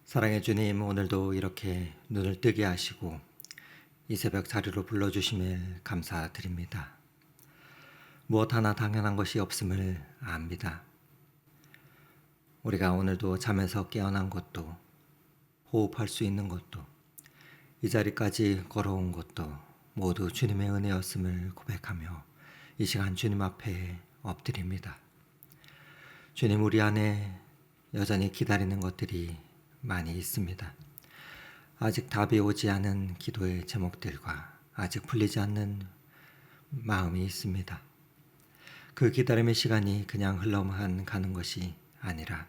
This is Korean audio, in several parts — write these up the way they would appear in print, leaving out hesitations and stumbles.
사랑의 주님, 오늘도 이렇게 눈을 뜨게 하시고 이 새벽 자리로 불러주심을 감사드립니다. 무엇 하나 당연한 것이 없음을 압니다. 우리가 오늘도 잠에서 깨어난 것도, 호흡할 수 있는 것도, 이 자리까지 걸어온 것도 모두 주님의 은혜였음을 고백하며 이 시간 주님 앞에 엎드립니다. 주님, 우리 안에 여전히 기다리는 것들이 많이 있습니다. 아직 답이 오지 않은 기도의 제목들과 아직 풀리지 않는 마음이 있습니다. 그 기다림의 시간이 그냥 흘러만 가는 것이 아니라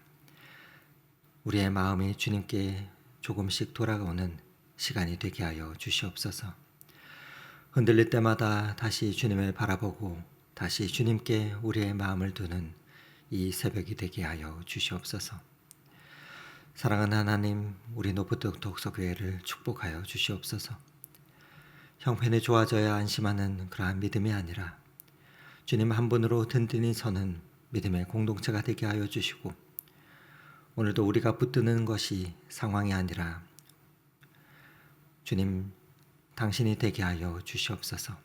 우리의 마음이 주님께 조금씩 돌아오는 시간이 되게 하여 주시옵소서. 흔들릴 때마다 다시 주님을 바라보고 다시 주님께 우리의 마음을 두는 이 새벽이 되게 하여 주시옵소서. 사랑하는 하나님, 우리 노브득 독서교회를 축복하여 주시옵소서. 형편이 좋아져야 안심하는 그러한 믿음이 아니라 주님 한 분으로 든든히 서는 믿음의 공동체가 되게 하여 주시고, 오늘도 우리가 붙드는 것이 상황이 아니라 주님 당신이 되게 하여 주시옵소서.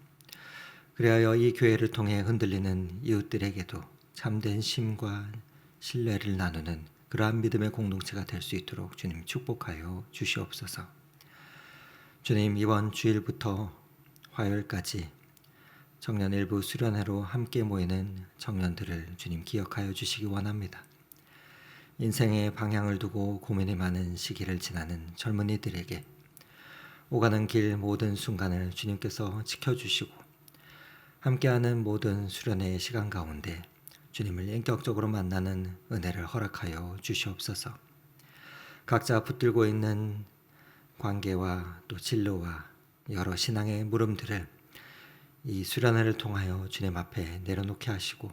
그리하여 이 교회를 통해 흔들리는 이웃들에게도 참된 힘과 신뢰를 나누는 그러한 믿음의 공동체가 될 수 있도록 주님 축복하여 주시옵소서. 주님, 이번 주일부터 화요일까지 청년 일부 수련회로 함께 모이는 청년들을 주님 기억하여 주시기 원합니다. 인생의 방향을 두고 고민이 많은 시기를 지나는 젊은이들에게 오가는 길 모든 순간을 주님께서 지켜주시고 함께하는 모든 수련회의 시간 가운데 주님을 인격적으로 만나는 은혜를 허락하여 주시옵소서. 각자 붙들고 있는 관계와 또 진로와 여러 신앙의 물음들을 이 수련회를 통하여 주님 앞에 내려놓게 하시고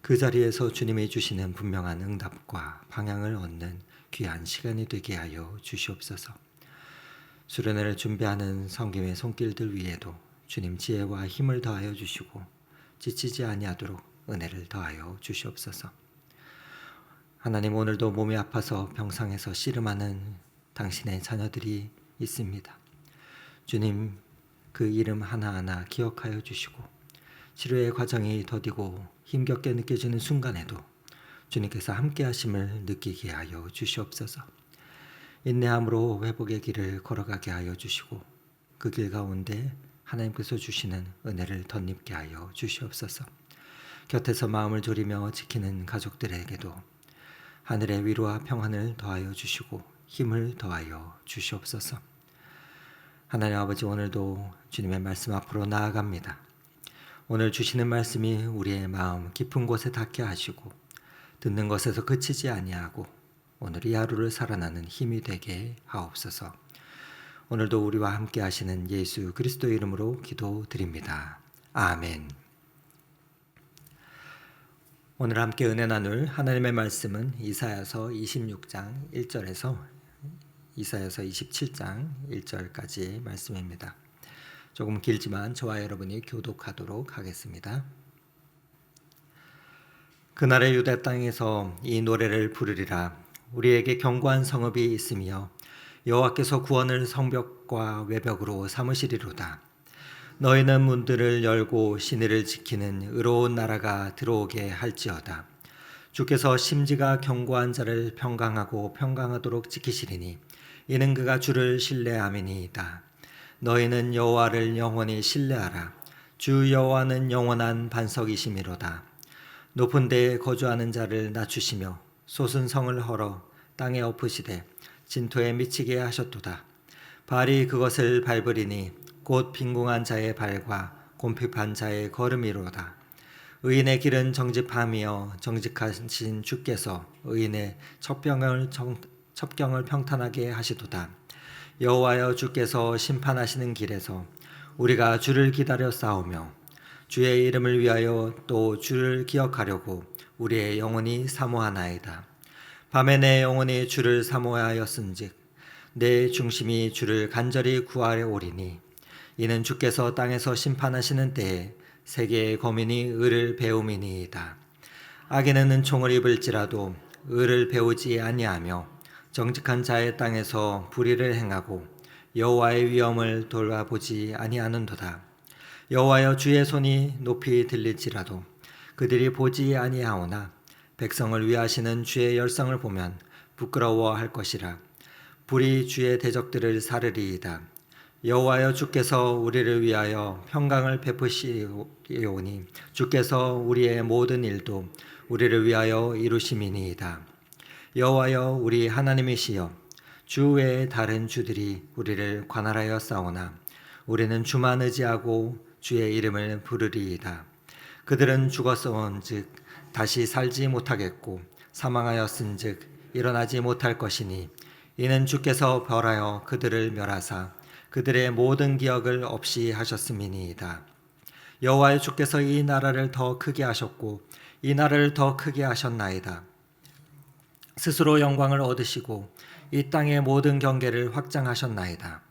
그 자리에서 주님이 주시는 분명한 응답과 방향을 얻는 귀한 시간이 되게 하여 주시옵소서. 수련회를 준비하는 성김의 손길들 위에도 주님 지혜와 힘을 더하여 주시고 지치지 아니하도록 은혜를 더하여 주시옵소서. 하나님, 오늘도 몸이 아파서 병상에서 씨름하는 당신의 자녀들이 있습니다. 주님, 그 이름 하나하나 기억하여 주시고 치료의 과정이 더디고 힘겹게 느껴지는 순간에도 주님께서 함께 하심을 느끼게 하여 주시옵소서. 인내함으로 회복의 길을 걸어가게 하여 주시고 그 길 가운데 하나님께서 주시는 은혜를 덧입게 하여 주시옵소서. 곁에서 마음을 졸이며 지키는 가족들에게도 하늘의 위로와 평안을 더하여 주시고 힘을 더하여 주시옵소서. 하나님 아버지, 오늘도 주님의 말씀 앞으로 나아갑니다. 오늘 주시는 말씀이 우리의 마음 깊은 곳에 닿게 하시고 듣는 것에서 그치지 아니하고 오늘 이 하루를 살아나는 힘이 되게 하옵소서. 오늘도 우리와 함께 하시는 예수 그리스도의 이름으로 기도드립니다. 아멘. 오늘 함께 은혜 나눌 하나님의 말씀은 이사야서 26장 1절에서 이사야서 27장 1절까지의 말씀입니다. 조금 길지만 저와 여러분이 교독하도록 하겠습니다. 그날의 유대 땅에서 이 노래를 부르리라. 우리에게 견고한 성읍이 있으며 여호와께서 구원을 성벽과 외벽으로 삼으시리로다. 너희는 문들을 열고 시내를 지키는 의로운 나라가 들어오게 할지어다. 주께서 심지가 견고한 자를 평강하고 평강하도록 지키시리니 이는 그가 주를 신뢰함이니이다. 너희는 여호와를 영원히 신뢰하라. 주 여호와는 영원한 반석이시미로다. 높은 데에 거주하는 자를 낮추시며 솟은 성을 헐어 땅에 엎으시되 진토에 미치게 하셨도다. 발이 그것을 밟으리니 곧 빈궁한 자의 발과 곰핍한 자의 걸음이로다. 의인의 길은 정직함이여 정직하신 주께서 의인의 첩경을 평탄하게 하시도다. 여호와여, 주께서 심판하시는 길에서 우리가 주를 기다려 싸우며 주의 이름을 위하여 또 주를 기억하려고 우리의 영혼이 사모하나이다. 밤에 내 영혼이 주를 사모하였은즉 내 중심이 주를 간절히 구하려 오리니 이는 주께서 땅에서 심판하시는 때에 세계의 거민이 의를 배움이니이다. 악인은 은총을 입을지라도 의를 배우지 아니하며 정직한 자의 땅에서 불의를 행하고 여호와의 위엄을 돌아보지 아니하는도다. 여호와여, 주의 손이 높이 들릴지라도 그들이 보지 아니하오나 백성을 위하시는 주의 열성을 보면 부끄러워할 것이라. 불이 주의 대적들을 사르리이다. 여호와여, 주께서 우리를 위하여 평강을 베푸시오니 주께서 우리의 모든 일도 우리를 위하여 이루심이니이다. 여호와여, 우리 하나님이시여, 주 외에 다른 주들이 우리를 관할하여 싸우나 우리는 주만 의지하고 주의 이름을 부르리이다. 그들은 죽었은즉 다시 살지 못하겠고 사망하였은즉 일어나지 못할 것이니 이는 주께서 벌하여 그들을 멸하사 그들의 모든 기억을 없이 하셨음이니이다. 여호와의 주께서 이 나라를 더 크게 하셨고 이 나라를 더 크게 하셨나이다. 스스로 영광을 얻으시고 이 땅의 모든 경계를 확장하셨나이다.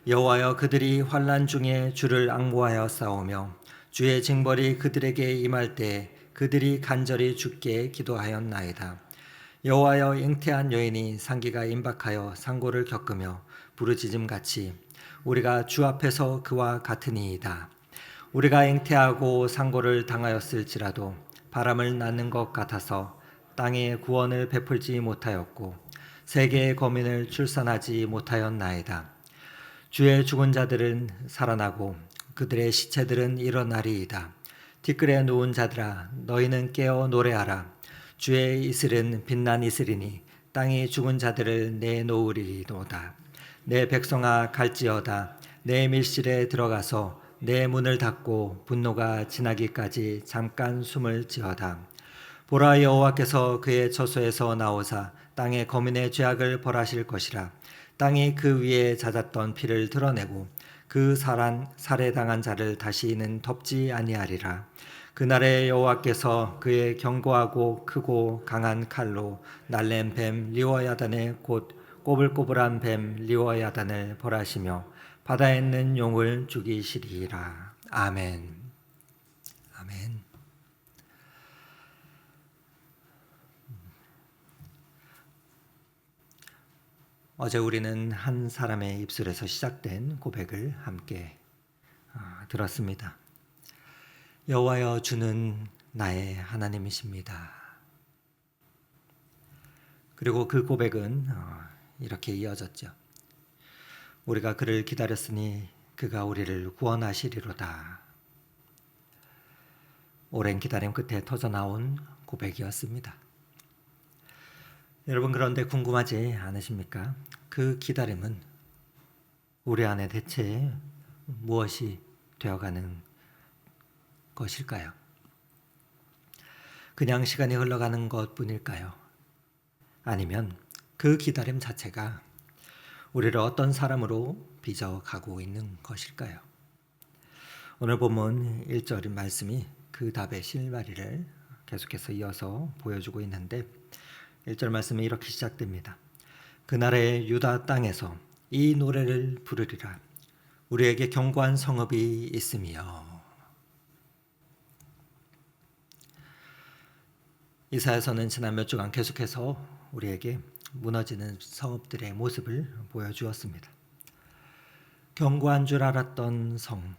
여호와여, 그들이 환난 중에 주를 앙모하여 싸우며 주의 징벌이 그들에게 임할 때 그들이 간절히 주께 기도하였나이다. 여호와여, 잉태한 여인이 상기가 임박하여 상고를 겪으며 부르짖음같이 우리가 주 앞에서 그와 같으니이다. 우리가 잉태하고 상고를 당하였을지라도 바람을 낳는 것 같아서 땅에 구원을 베풀지 못하였고 세계의 거민을 출산하지 못하였나이다. 주의 죽은 자들은 살아나고 그들의 시체들은 일어나리이다. 티끌에 누운 자들아, 너희는 깨어 노래하라. 주의 이슬은 빛난 이슬이니 땅이 죽은 자들을 내놓으리로다. 내 백성아, 갈지어다. 내 밀실에 들어가서 내 문을 닫고 분노가 지나기까지 잠깐 숨을 지어다. 보라, 여호와께서 그의 처소에서 나오사 땅의 거민의 죄악을 벌하실 것이라. 땅이 그 위에 잦았던 피를 드러내고 그 살해당한 자를 다시는 덮지 아니하리라. 그날에 여호와께서 그의 견고하고 크고 강한 칼로 날랜 뱀 리워야단의 곧 꼬불꼬불한 뱀 리워야단을 벌하시며 바다에 있는 용을 죽이시리라. 아멘. 아멘. 어제 우리는 한 사람의 입술에서 시작된 고백을 함께 들었습니다. 여호와여, 주는 나의 하나님이십니다. 그리고 그 고백은 이렇게 이어졌죠. 우리가 그를 기다렸으니 그가 우리를 구원하시리로다. 오랜 기다림 끝에 터져나온 고백이었습니다. 여러분, 그런데 궁금하지 않으십니까? 그 기다림은 우리 안에 대체 무엇이 되어가는 것일까요? 그냥 시간이 흘러가는 것뿐일까요? 아니면 그 기다림 자체가 우리를 어떤 사람으로 빚어가고 있는 것일까요? 오늘 본문 1절 말씀이 그 답의 실마리를 계속해서 이어서 보여주고 있는데 1절 말씀이 이렇게 시작됩니다. 그날의 유다 땅에서 이 노래를 부르리라. 우리에게 견고한 성읍이 있으며. 이사야서는 지난 몇 주간 계속해서 우리에게 무너지는 성읍들의 모습을 보여주었습니다. 견고한 줄 알았던 성,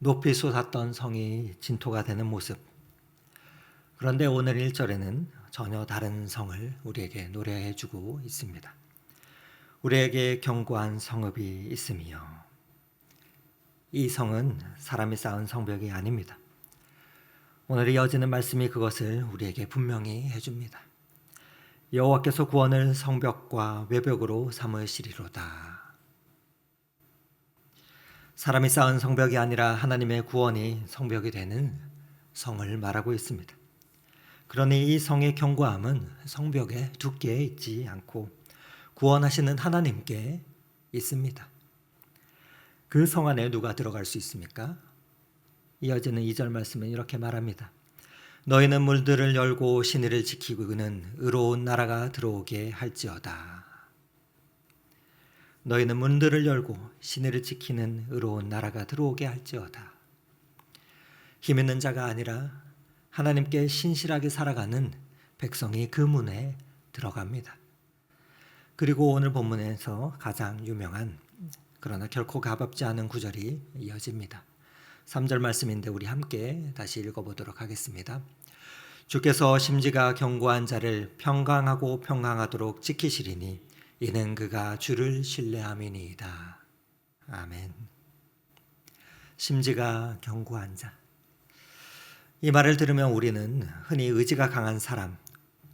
높이 솟았던 성이 진토가 되는 모습. 그런데 오늘 1절에는 전혀 다른 성을 우리에게 노래해 주고 있습니다. 우리에게 견고한 성읍이 있으며, 이 성은 사람이 쌓은 성벽이 아닙니다. 오늘 이어지는 말씀이 그것을 우리에게 분명히 해줍니다. 여호와께서 구원을 성벽과 외벽으로 삼으시리로다. 사람이 쌓은 성벽이 아니라 하나님의 구원이 성벽이 되는 성을 말하고 있습니다. 그러니 이 성의 견고함은 성벽의 두께에 있지 않고 구원하시는 하나님께 있습니다. 그 성 안에 누가 들어갈 수 있습니까? 이어지는 2절 말씀은 이렇게 말합니다. 너희는 물들을 열고 신의를 지키고 그는 의로운 나라가 들어오게 할지어다. 너희는 문들을 열고 신의를 지키는 의로운 나라가 들어오게 할지어다. 힘 있는 자가 아니라 하나님께 신실하게 살아가는 백성이 그 문에 들어갑니다. 그리고 오늘 본문에서 가장 유명한 그러나 결코 가볍지 않은 구절이 이어집니다. 3절 말씀인데 우리 함께 다시 읽어보도록 하겠습니다. 주께서 심지가 견고한 자를 평강하고 평강하도록 지키시리니 이는 그가 주를 신뢰함이니이다. 아멘. 심지가 견고한 자. 이 말을 들으면 우리는 흔히 의지가 강한 사람,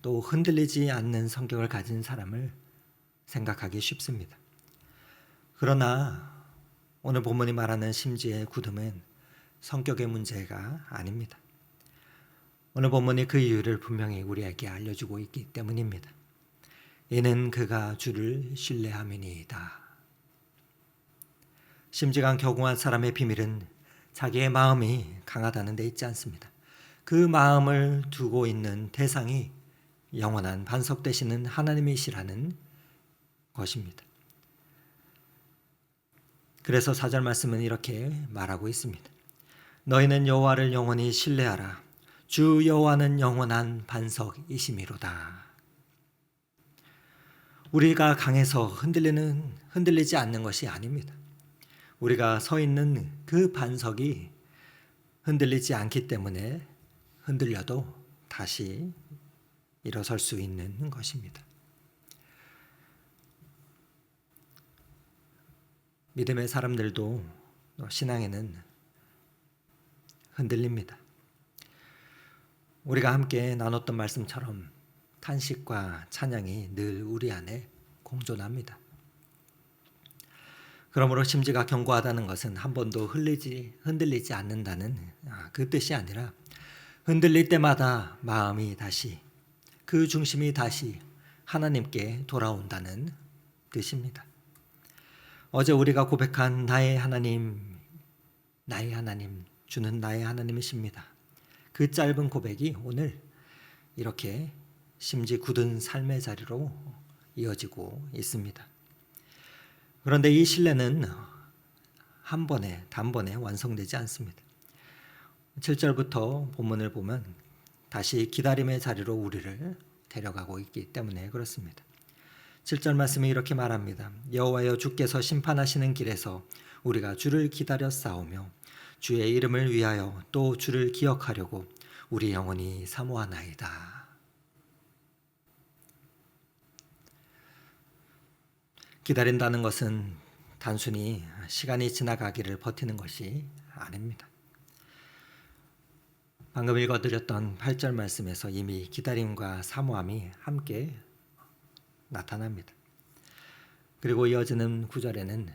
또 흔들리지 않는 성격을 가진 사람을 생각하기 쉽습니다. 그러나 오늘 본문이 말하는 심지의 굳음은 성격의 문제가 아닙니다. 오늘 본문이 그 이유를 분명히 우리에게 알려주고 있기 때문입니다. 이는 그가 주를 신뢰함이니이다. 심지가 견고한 사람의 비밀은 자기의 마음이 강하다는 데 있지 않습니다. 그 마음을 두고 있는 대상이 영원한 반석 되시는 하나님이시라는 것입니다. 그래서 4절 말씀은 이렇게 말하고 있습니다. 너희는 여호와를 영원히 신뢰하라. 주 여호와는 영원한 반석이시미로다. 우리가 강해서 흔들리지 않는 것이 아닙니다. 우리가 서 있는 그 반석이 흔들리지 않기 때문에 흔들려도 다시 일어설 수 있는 것입니다. 믿음의 사람들도 신앙에는 흔들립니다. 우리가 함께 나눴던 말씀처럼 탄식과 찬양이 늘 우리 안에 공존합니다. 그러므로 심지가 견고하다는 것은 한 번도 흔들리지 않는다는 그 뜻이 아니라 흔들릴 때마다 마음이 다시 그 중심이 다시 하나님께 돌아온다는 뜻입니다. 어제 우리가 고백한 나의 하나님, 주는 나의 하나님이십니다. 그 짧은 고백이 오늘 이렇게 심지 굳은 삶의 자리로 이어지고 있습니다. 그런데 이 신뢰는 단번에 완성되지 않습니다. 7절부터 본문을 보면 다시 기다림의 자리로 우리를 데려가고 있기 때문에 그렇습니다. 7절 말씀이 이렇게 말합니다. 여호와여 주께서 심판하시는 길에서 우리가 주를 기다려 싸우며 주의 이름을 위하여 또 주를 기억하려고 우리 영혼이 사모하나이다. 기다린다는 것은 단순히 시간이 지나가기를 버티는 것이 아닙니다. 방금 읽어드렸던 8절 말씀에서 이미 기다림과 사모함이 함께 나타납니다. 그리고 이어지는 9절에는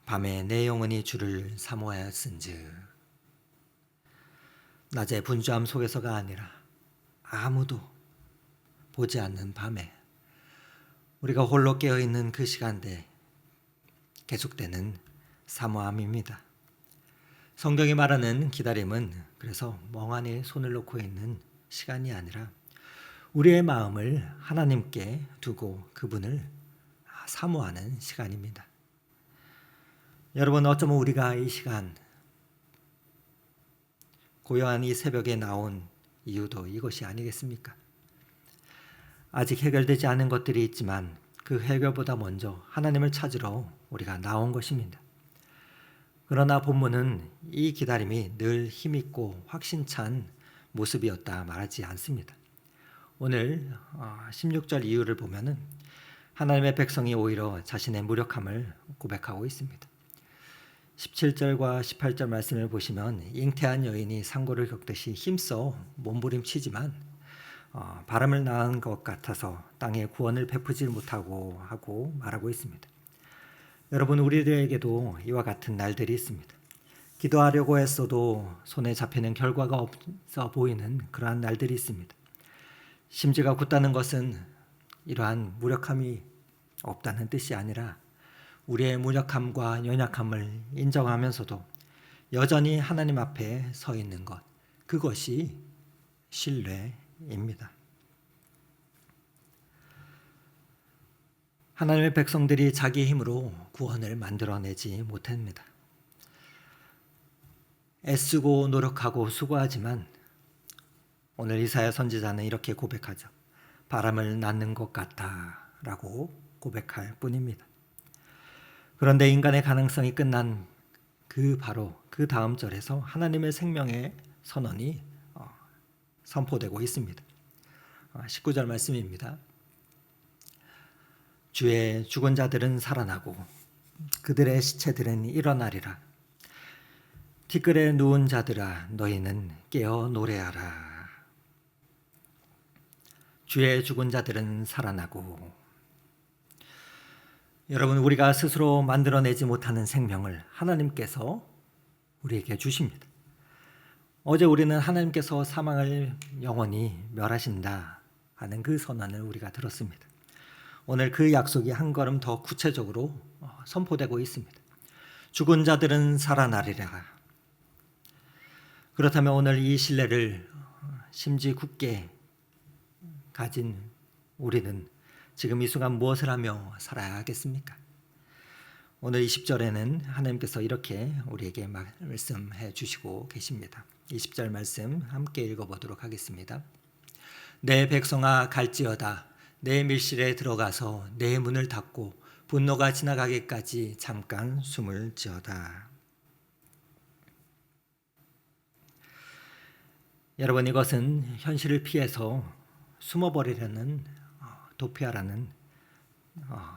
밤에 내 영혼이 주를 사모하였은즉, 낮의 분주함 속에서가 아니라 아무도 보지 않는 밤에 우리가 홀로 깨어있는 그 시간대 계속되는 사모함입니다. 성경이 말하는 기다림은 그래서 멍하니 손을 놓고 있는 시간이 아니라 우리의 마음을 하나님께 두고 그분을 사모하는 시간입니다. 여러분, 어쩌면 우리가 이 시간 고요한 이 새벽에 나온 이유도 이것이 아니겠습니까? 아직 해결되지 않은 것들이 있지만 그 해결보다 먼저 하나님을 찾으러 우리가 나온 것입니다. 그러나 본문은 이 기다림이 늘 힘있고 확신찬 모습이었다 말하지 않습니다. 오늘 16절 이유를 보면은 하나님의 백성이 오히려 자신의 무력함을 고백하고 있습니다. 17절과 18절 말씀을 보시면 잉태한 여인이 상고를 겪듯이 힘써 몸부림치지만 바람을 낳은 것 같아서 땅에 구원을 베푸지 못하고 하고 말하고 있습니다. 여러분, 우리들에게도 이와 같은 날들이 있습니다. 기도하려고 했어도 손에 잡히는 결과가 없어 보이는 그러한 날들이 있습니다. 심지가 굳다는 것은 이러한 무력함이 없다는 뜻이 아니라 우리의 무력함과 연약함을 인정하면서도 여전히 하나님 앞에 서 있는 것, 그것이 신뢰입니다. 하나님의 백성들이 자기 힘으로 구원을 만들어내지 못합니다. 애쓰고 노력하고 수고하지만 오늘 이사야 선지자는 이렇게 고백하죠. 바람을 낳는 것 같다 라고 고백할 뿐입니다. 그런데 인간의 가능성이 끝난 바로 그 다음 절에서 하나님의 생명의 선언이 선포되고 있습니다. 19절 말씀입니다. 주의 죽은 자들은 살아나고 그들의 시체들은 일어나리라. 티끌에 누운 자들아 너희는 깨어 노래하라. 주의 죽은 자들은 살아나고, 여러분, 우리가 스스로 만들어내지 못하는 생명을 하나님께서 우리에게 주십니다. 어제 우리는 하나님께서 사망을 영원히 멸하신다 하는 그 선언을 우리가 들었습니다. 오늘 그 약속이 한 걸음 더 구체적으로 선포되고 있습니다. 죽은 자들은 살아나리라. 그렇다면 오늘 이 신뢰를 심지 굳게 가진 우리는 지금 이 순간 무엇을 하며 살아야 하겠습니까? 오늘 20절에는 하나님께서 이렇게 우리에게 말씀해 주시고 계십니다. 20절 말씀 함께 읽어보도록 하겠습니다. 내 백성아 갈지어다. 내 밀실에 들어가서 내 문을 닫고 분노가 지나가기까지 잠깐 숨을 지어다. 여러분, 이것은 현실을 피해서 숨어버리려는 도피하라는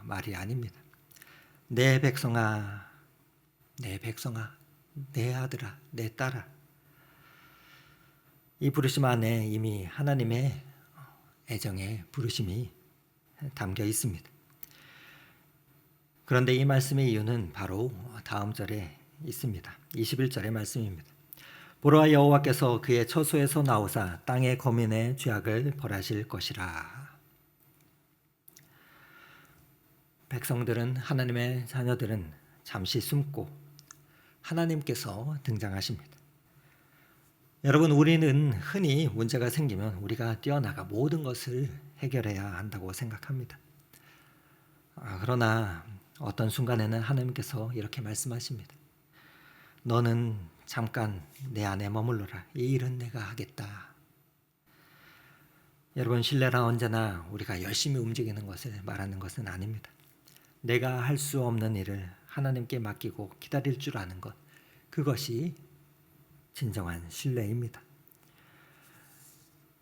말이 아닙니다. 내 백성아, 내 백성아, 내 아들아, 내 딸아. 이 부르심 안에 이미 하나님의 애정의 부르심이 담겨 있습니다. 그런데 이 말씀의 이유는 바로 다음 절에 있습니다. 21절의 말씀입니다. 보라, 여호와께서 그의 처소에서 나오사 땅의 거민의 죄악을 벌하실 것이라. 백성들은, 하나님의 자녀들은 잠시 숨고 하나님께서 등장하십니다. 여러분, 우리는 흔히 문제가 생기면 우리가 뛰어나가 모든 것을 해결해야 한다고 생각합니다. 그러나 어떤 순간에는 하나님께서 이렇게 말씀하십니다. 너는 잠깐 내 안에 머물러라. 이 일은 내가 하겠다. 여러분, 신뢰란 언제나 우리가 열심히 움직이는 것을 말하는 것은 아닙니다. 내가 할 수 없는 일을 하나님께 맡기고 기다릴 줄 아는 것, 그것이 진정한 신뢰입니다.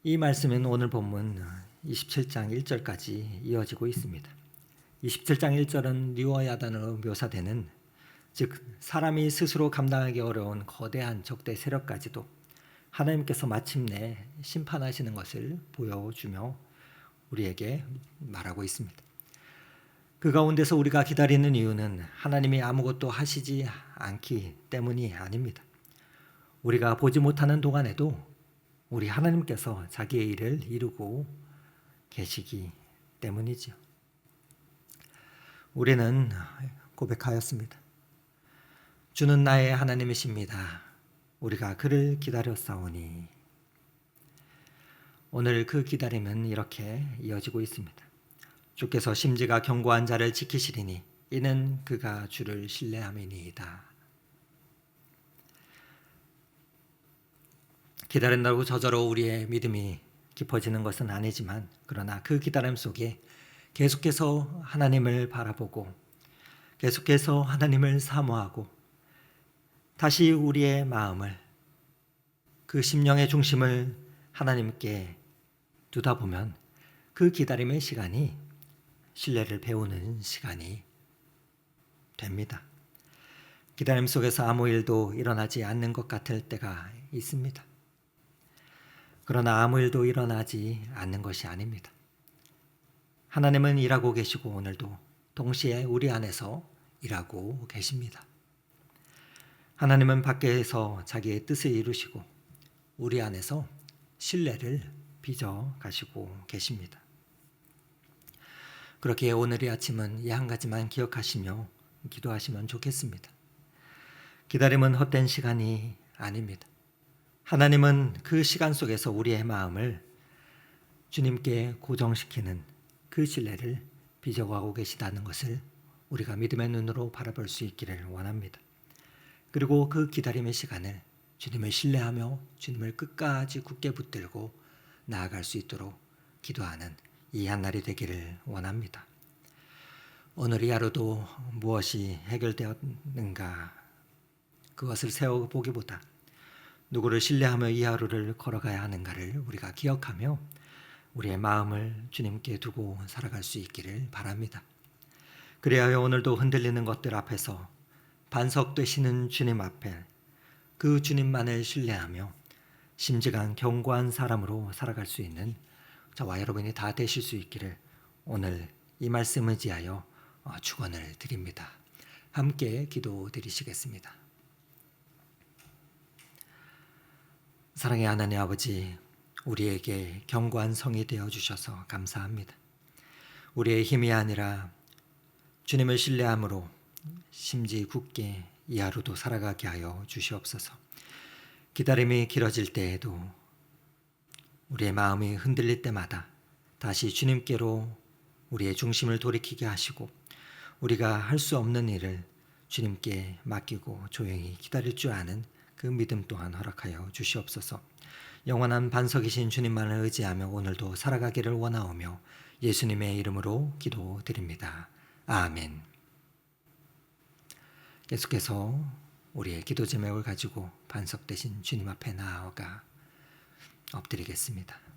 이 말씀은 오늘 본문 27장 1절까지 이어지고 있습니다. 27장 1절은 리워야단으로 묘사되는, 즉 사람이 스스로 감당하기 어려운 거대한 적대 세력까지도 하나님께서 마침내 심판하시는 것을 보여주며 우리에게 말하고 있습니다. 그 가운데서 우리가 기다리는 이유는 하나님이 아무것도 하시지 않기 때문이 아닙니다. 우리가 보지 못하는 동안에도 우리 하나님께서 자기의 일을 이루고 계시기 때문이죠. 우리는 고백하였습니다. 주는 나의 하나님이십니다. 우리가 그를 기다렸사오니. 오늘 그 기다림은 이렇게 이어지고 있습니다. 주께서 심지가 견고한 자를 지키시리니 이는 그가 주를 신뢰함이니이다. 기다린다고 저절로 우리의 믿음이 깊어지는 것은 아니지만, 그러나 그 기다림 속에 계속해서 하나님을 바라보고 계속해서 하나님을 사모하고 다시 우리의 마음을, 그 심령의 중심을 하나님께 두다 보면 그 기다림의 시간이 신뢰를 배우는 시간이 됩니다. 기다림 속에서 아무 일도 일어나지 않는 것 같을 때가 있습니다. 그러나 아무 일도 일어나지 않는 것이 아닙니다. 하나님은 일하고 계시고 오늘도 동시에 우리 안에서 일하고 계십니다. 하나님은 밖에서 자기의 뜻을 이루시고 우리 안에서 신뢰를 빚어 가시고 계십니다. 그렇게 오늘 이 아침은 이 한 가지만 기억하시며 기도하시면 좋겠습니다. 기다림은 헛된 시간이 아닙니다. 하나님은 그 시간 속에서 우리의 마음을 주님께 고정시키는 그 신뢰를 빚어가고 계시다는 것을 우리가 믿음의 눈으로 바라볼 수 있기를 원합니다. 그리고 그 기다림의 시간을 주님을 신뢰하며 주님을 끝까지 굳게 붙들고 나아갈 수 있도록 기도하는 이 한날이 되기를 원합니다. 오늘 이 하루도 무엇이 해결되었는가 그것을 세워보기보다 누구를 신뢰하며 이 하루를 걸어가야 하는가를 우리가 기억하며 우리의 마음을 주님께 두고 살아갈 수 있기를 바랍니다. 그래야 오늘도 흔들리는 것들 앞에서 반석 되시는 주님 앞에 그 주님만을 신뢰하며 심지간 견고한 사람으로 살아갈 수 있는 저와 여러분이 다 되실 수 있기를 오늘 이 말씀을 지하여 축원을 드립니다. 함께 기도드리시겠습니다. 사랑의 하나님 아버지, 우리에게 견고한 성이 되어 주셔서 감사합니다. 우리의 힘이 아니라 주님을 신뢰함으로 심지 굳게 이 하루도 살아가게 하여 주시옵소서. 기다림이 길어질 때에도 우리의 마음이 흔들릴 때마다 다시 주님께로 우리의 중심을 돌이키게 하시고 우리가 할 수 없는 일을 주님께 맡기고 조용히 기다릴 줄 아는 그 믿음 또한 허락하여 주시옵소서. 영원한 반석이신 주님만을 의지하며 오늘도 살아가기를 원하오며 예수님의 이름으로 기도드립니다. 아멘. 계속해서 우리의 기도 제목을 가지고 반석 되신 주님 앞에 나아가 엎드리겠습니다.